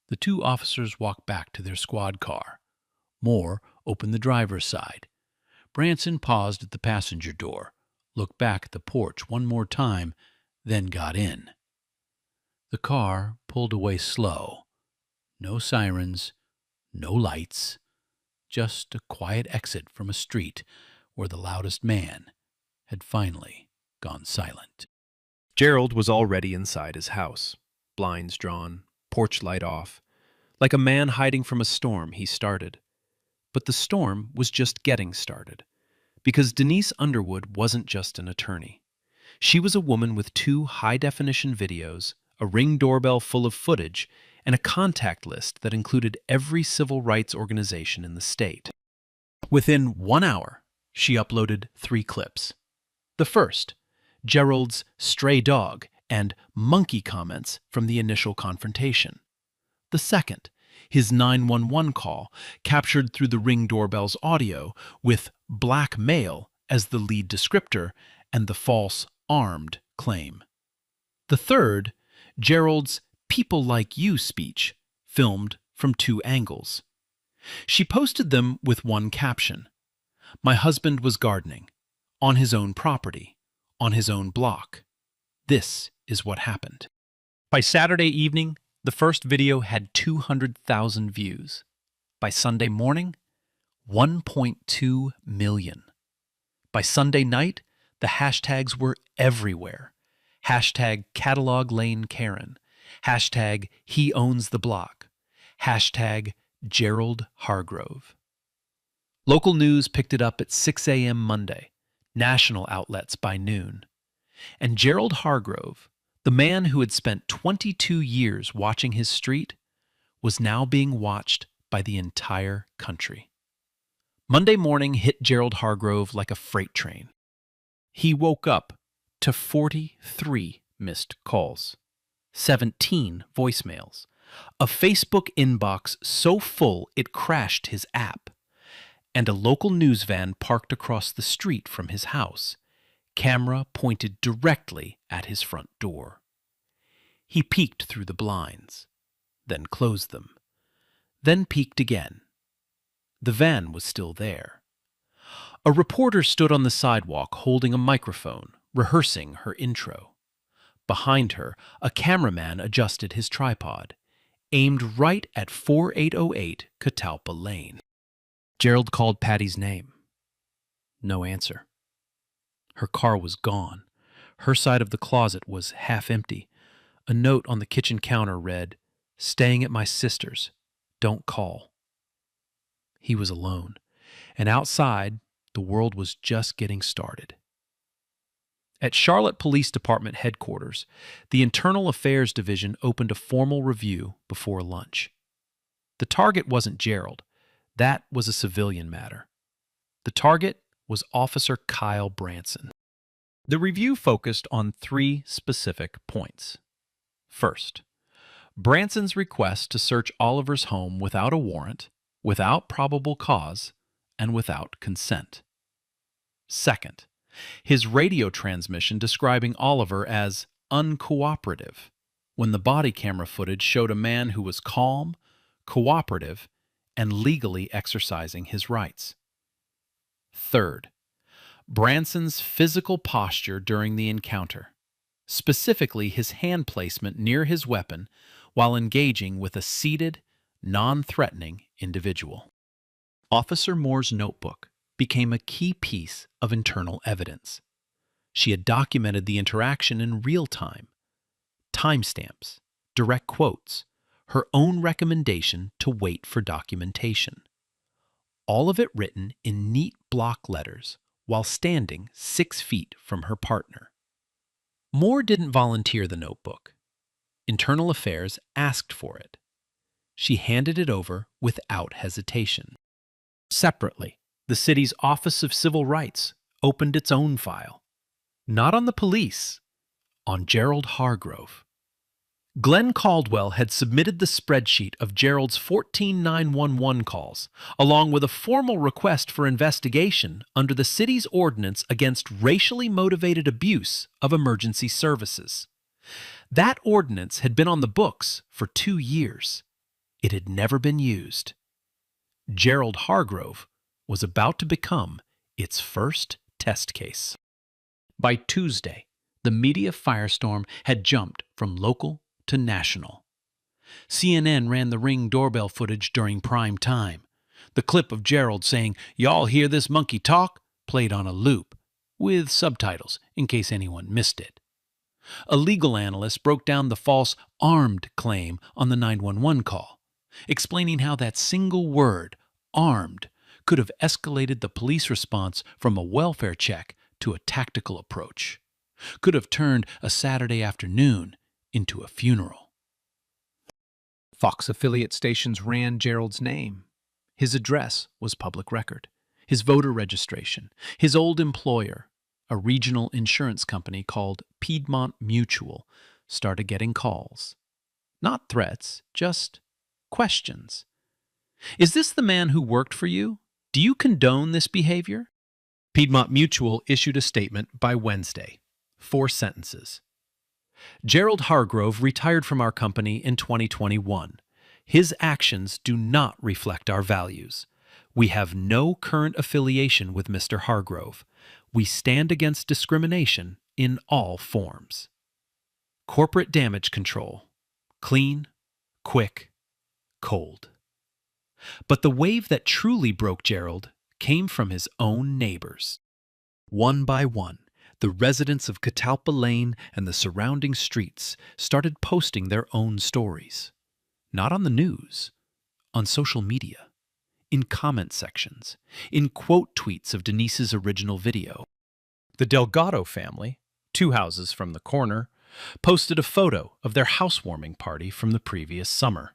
S2: The 2 officers walked back to their squad car. Moore opened the driver's side. Branson paused at the passenger door, looked back at the porch one more time, then got in. The car pulled away slow. No sirens, no lights, just a quiet exit from a street where the loudest man had finally gone silent. Gerald was already inside his house, blinds drawn, porch light off, Like a man hiding from a storm, he started. But the storm was just getting started. Because Denise Underwood wasn't just an attorney. She was a woman with 2 high-definition videos, a Ring doorbell full of footage, and a contact list that included every civil rights organization in the state. Within 1 hour, she uploaded 3 clips. The first, Gerald's stray dog and monkey comments from the initial confrontation. The second, his 911 call, captured through the Ring doorbell's audio, with black male as the lead descriptor and the false armed claim. The third, Gerald's "people like you" speech, filmed from 2 angles. She posted them with one caption: "My husband was gardening, on his own property, on his own block. This is what happened." By Saturday evening, the first video had 200,000 views. By Sunday morning, 1.2 million. By Sunday night, the hashtags were everywhere. Hashtag Catalog Lane Karen. Hashtag He Owns the Block. Hashtag Gerald Hargrove. Local news picked it up at 6 a.m. Monday, national outlets by noon. And Gerald Hargrove, the man who had spent 22 years watching his street, was now being watched by the entire country. Monday morning hit Gerald Hargrove like a freight train. He woke up to 43 missed calls, 17 voicemails, a Facebook inbox so full it crashed his app, and a local news van parked across the street from his house, camera pointed directly at his front door. He peeked through the blinds, then closed them, then peeked again. The van was still there. A reporter stood on the sidewalk holding a microphone, rehearsing her intro. Behind her, a cameraman adjusted his tripod, aimed right at 4808 Catalpa Lane. Gerald called Patty's name. No answer. Her car was gone. Her side of the closet was half empty. A note on the kitchen counter read, "Staying at my sister's. Don't call." He was alone, and outside, the world was just getting started. At Charlotte Police Department headquarters, the Internal Affairs Division opened a formal review before lunch. The target wasn't Gerald. That was a civilian matter. The target was Officer Kyle Branson. The review focused on 3 specific points. First, Branson's request to search Oliver's home without a warrant, without probable cause, and without consent. Second, his radio transmission describing Oliver as uncooperative, when the body camera footage showed a man who was calm, cooperative, and legally exercising his rights. Third, Branson's physical posture during the encounter, specifically his hand placement near his weapon while engaging with a seated, non-threatening individual. Officer Moore's notebook became a key piece of internal evidence. She had documented the interaction in real time. Timestamps, direct quotes, her own recommendation to wait for documentation. All of it written in neat block letters while standing 6 feet from her partner. Moore didn't volunteer the notebook. Internal Affairs asked for it. She handed it over without hesitation. Separately, the city's Office of Civil Rights opened its own file. Not on the police, on Gerald Hargrove. Glenn Caldwell had submitted the spreadsheet of Gerald's 14 911 calls, along with a formal request for investigation under the city's ordinance against racially motivated abuse of emergency services. That ordinance had been on the books for 2 years. It had never been used. Gerald Hargrove was about to become its first test case. By Tuesday, the media firestorm had jumped from local to national. CNN ran the Ring doorbell footage during prime time. The clip of Gerald saying, "Y'all hear this monkey talk?" played on a loop, with subtitles in case anyone missed it. A legal analyst broke down the false armed claim on the 911 call. explaining how that single word, armed, could have escalated the police response from a welfare check to a tactical approach, could have turned a Saturday afternoon into a funeral. Fox affiliate stations ran Gerald's name. His address was public record, his voter registration, his old employer, a regional insurance company called Piedmont Mutual, started getting calls. Not threats, just questions. Is this the man who worked for you? Do you condone this behavior? Piedmont Mutual issued a statement by Wednesday. 4 sentences. Gerald Hargrove retired from our company in 2021. His actions do not reflect our values. We have no current affiliation with Mr. Hargrove. We stand against discrimination in all forms. Corporate damage control. Clean, quick, cold. But the wave that truly broke Gerald came from his own neighbors. One by one, the residents of Catalpa Lane and the surrounding streets started posting their own stories. Not on the news, on social media, in comment sections, in quote tweets of Denise's original video. The Delgado family, 2 houses from the corner, posted a photo of their housewarming party from the previous summer.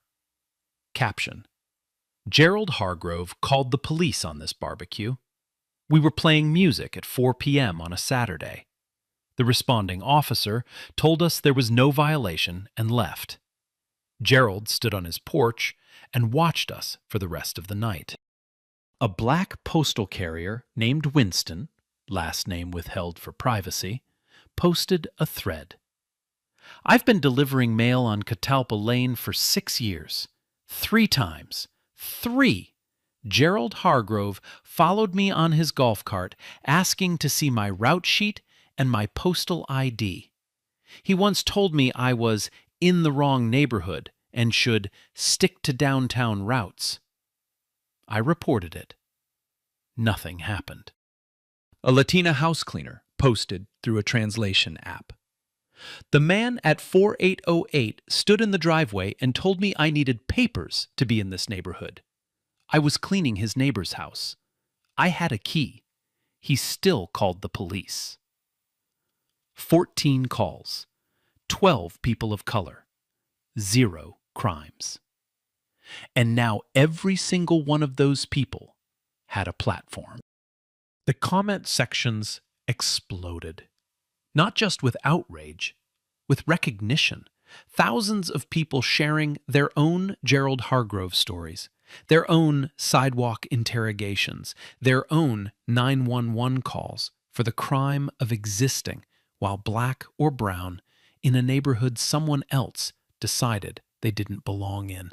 S2: Caption: Gerald Hargrove called the police on this barbecue. We were playing music at 4 p.m. on a Saturday. The responding officer told us there was no violation and left. Gerald stood on his porch and watched us for the rest of the night. A black postal carrier named Winston, last name withheld for privacy, posted a thread. I've been delivering mail on Catalpa Lane for 6 years. 3 times. 3. Gerald Hargrove followed me on his golf cart, asking to see my route sheet and my postal ID. He once told me I was in the wrong neighborhood and should stick to downtown routes. I reported it. Nothing happened. A Latina house cleaner posted through a translation app. The man at 4808 stood in the driveway and told me I needed papers to be in this neighborhood. I was cleaning his neighbor's house. I had a key. He still called the police. 14 calls. 12 people of color. 0 crimes. And now every single one of those people had a platform. The comment sections exploded. Not just with outrage, with recognition. Thousands of people sharing their own Gerald Hargrove stories, their own sidewalk interrogations, their own 911 calls for the crime of existing while black or brown in a neighborhood someone else decided they didn't belong in.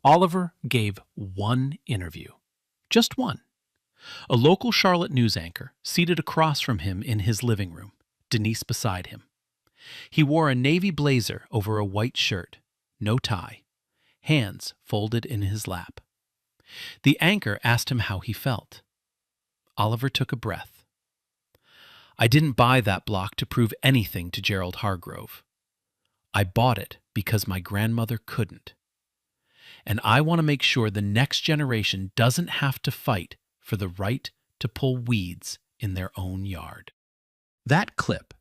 S2: Oliver gave one interview. Just one. A local Charlotte news anchor seated across from him in his living room, Denise beside him. He wore a navy blazer over a white shirt, no tie, hands folded in his lap. The anchor asked him how he felt. Oliver took a breath. I didn't buy that block to prove anything to Gerald Hargrove. I bought it because my grandmother couldn't. And I want to make sure the next generation doesn't have to fight for the right to pull weeds in their own yard. That clip,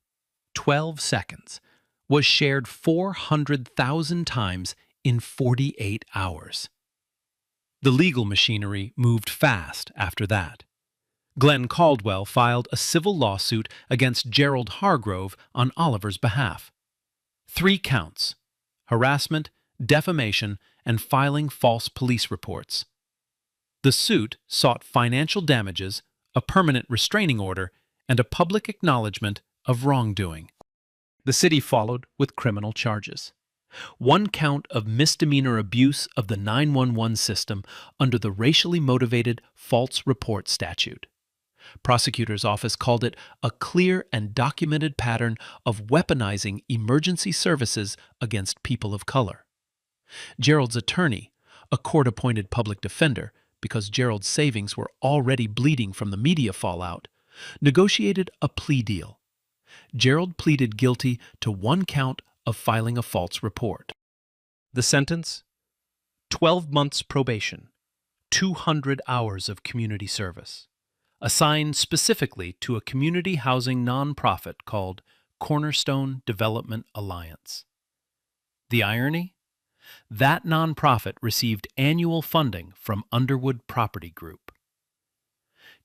S2: 12 seconds, was shared 400,000 times in 48 hours. The legal machinery moved fast after that. Glenn Caldwell filed a civil lawsuit against Gerald Hargrove on Oliver's behalf. 3 counts: harassment, defamation, and filing false police reports. The suit sought financial damages, a permanent restraining order, and a public acknowledgement of wrongdoing. The city followed with criminal charges. 1 count of misdemeanor abuse of the 911 system under the racially motivated false report statute. Prosecutor's office called it a clear and documented pattern of weaponizing emergency services against people of color. Gerald's attorney, a court-appointed public defender, because Gerald's savings were already bleeding from the media fallout, negotiated a plea deal. Gerald pleaded guilty to 1 count of filing a false report. The sentence? 12 months probation, 200 hours of community service, assigned specifically to a community housing nonprofit called Cornerstone Development Alliance. The irony? That nonprofit received annual funding from Underwood Property Group.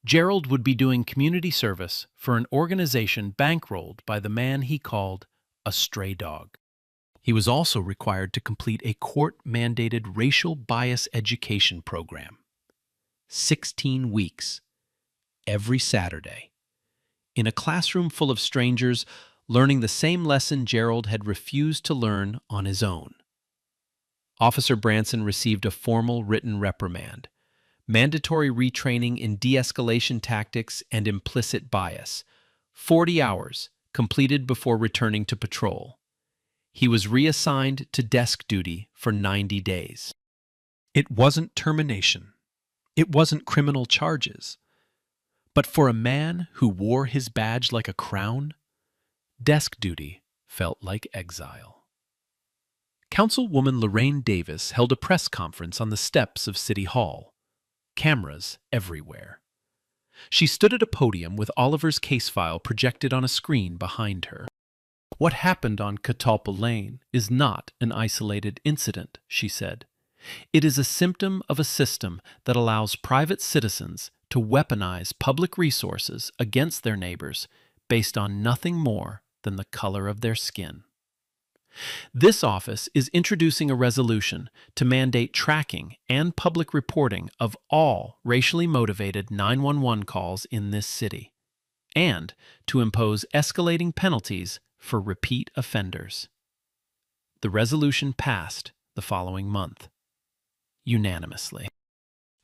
S2: Gerald would be doing community service for an organization bankrolled by the man he called a stray dog. He was also required to complete a court-mandated racial bias education program. 16 weeks, every Saturday, in a classroom full of strangers, learning the same lesson Gerald had refused to learn on his own. Officer Branson received a formal written reprimand, mandatory retraining in de-escalation tactics and implicit bias, 40 hours completed before returning to patrol. He was reassigned to desk duty for 90 days. It wasn't termination. It wasn't criminal charges. But for a man who wore his badge like a crown, desk duty felt like exile. Councilwoman Lorraine Davis held a press conference on the steps of City Hall. Cameras everywhere. She stood at a podium with Oliver's case file projected on a screen behind her. What happened on Catalpa Lane is not an isolated incident, she said. It is a symptom of a system that allows private citizens to weaponize public resources against their neighbors based on nothing more than the color of their skin. This office is introducing a resolution to mandate tracking and public reporting of all racially motivated 911 calls in this city, and to impose escalating penalties for repeat offenders. The resolution passed the following month, unanimously.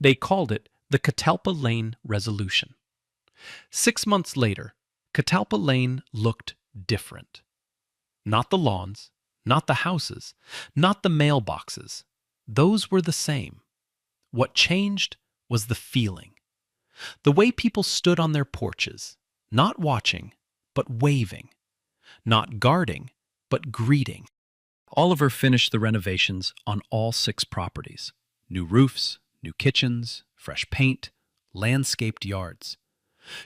S2: They called it the Catalpa Lane Resolution. 6 months later, Catalpa Lane looked different. Not the lawns, not the houses, not the mailboxes. Those were the same. What changed was the feeling. The way people stood on their porches, not watching, but waving. Not guarding, but greeting. Oliver finished the renovations on all 6 properties. New roofs, new kitchens, fresh paint, landscaped yards.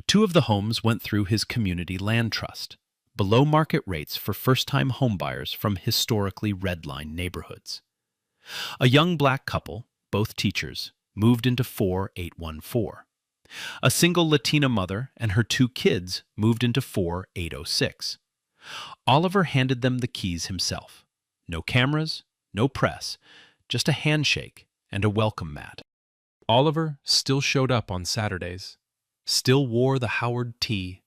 S2: 2 of the homes went through his community land trust, below market rates for first-time homebuyers from historically red-line neighborhoods. A young black couple, both teachers, moved into 4814. A single Latina mother and her 2 kids moved into 4806. Oliver handed them the keys himself. No cameras, no press, just a handshake and a welcome mat. Oliver still showed up on Saturdays, still wore the Howard tee,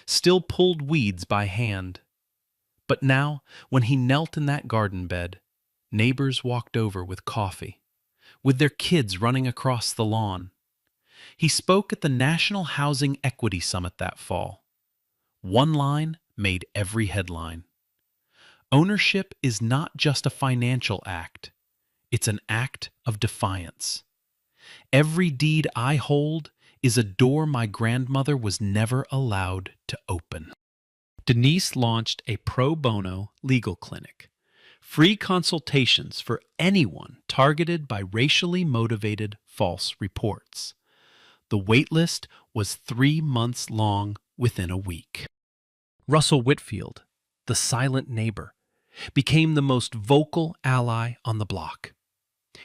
S2: still pulled weeds by hand. But now, when he knelt in that garden bed, neighbors walked over with coffee, with their kids running across the lawn. He spoke at the National Housing Equity Summit that fall. One line made every headline. Ownership is not just a financial act. It's an act of defiance. Every deed I hold is a door my grandmother was never allowed to open. Denise launched a pro bono legal clinic. Free consultations for anyone targeted by racially motivated false reports. The waitlist was 3 months long within a week. Russell Whitfield, the silent neighbor, became the most vocal ally on the block.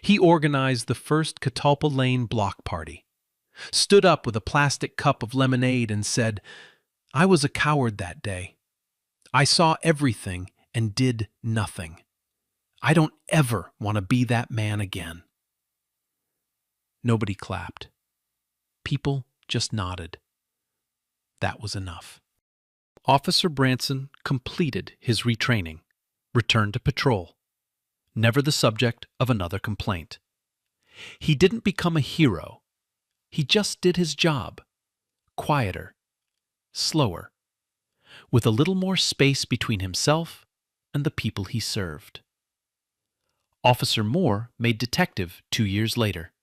S2: He organized the first Catalpa Lane block party, stood up with a plastic cup of lemonade and said, "I was a coward that day. I saw everything and did nothing. I don't ever want to be that man again." Nobody clapped. People just nodded. That was enough. Officer Branson completed his retraining, returned to patrol, never the subject of another complaint. He didn't become a hero. He just did his job, quieter, slower, with a little more space between himself and the people he served. Officer Moore made detective 2 years later.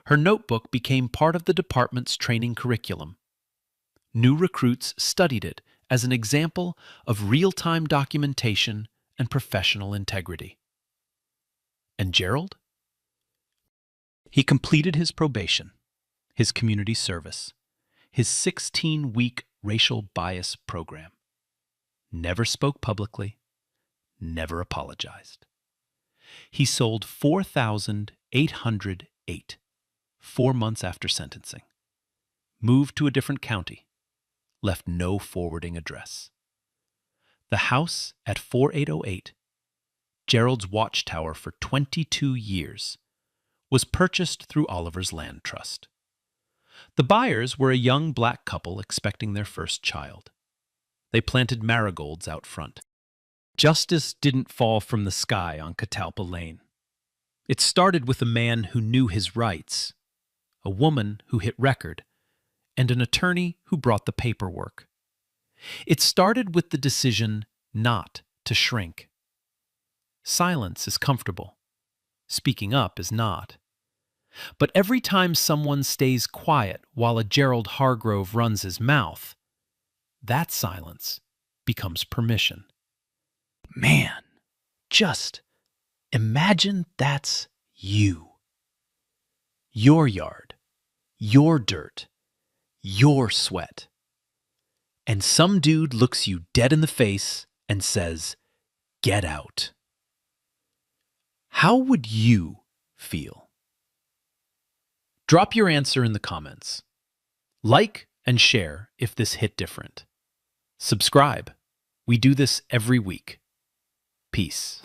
S2: Her notebook became part of the department's training curriculum. New recruits studied it as an example of real-time documentation and professional integrity. And Gerald? He completed his probation, his community service, his 16-week racial bias program. Never spoke publicly, never apologized. He sold 4,808, 4 months after sentencing. Moved to a different county, left no forwarding address. The house at 4808, Gerald's Watchtower for 22 years, was purchased through Oliver's land trust. The buyers were a young black couple expecting their first child. They planted marigolds out front. Justice didn't fall from the sky on Catalpa Lane. It started with a man who knew his rights, a woman who hit record, and an attorney who brought the paperwork. It started with the decision not to shrink. Silence is comfortable. Speaking up is not. But every time someone stays quiet while a Gerald Hargrove runs his mouth, that silence becomes permission. Man, just imagine that's you. Your yard, your dirt, your sweat. And some dude looks you dead in the face and says, "Get out." How would you feel? Drop your answer in the comments. Like and share if this hit different. Subscribe. We do this every week. Peace.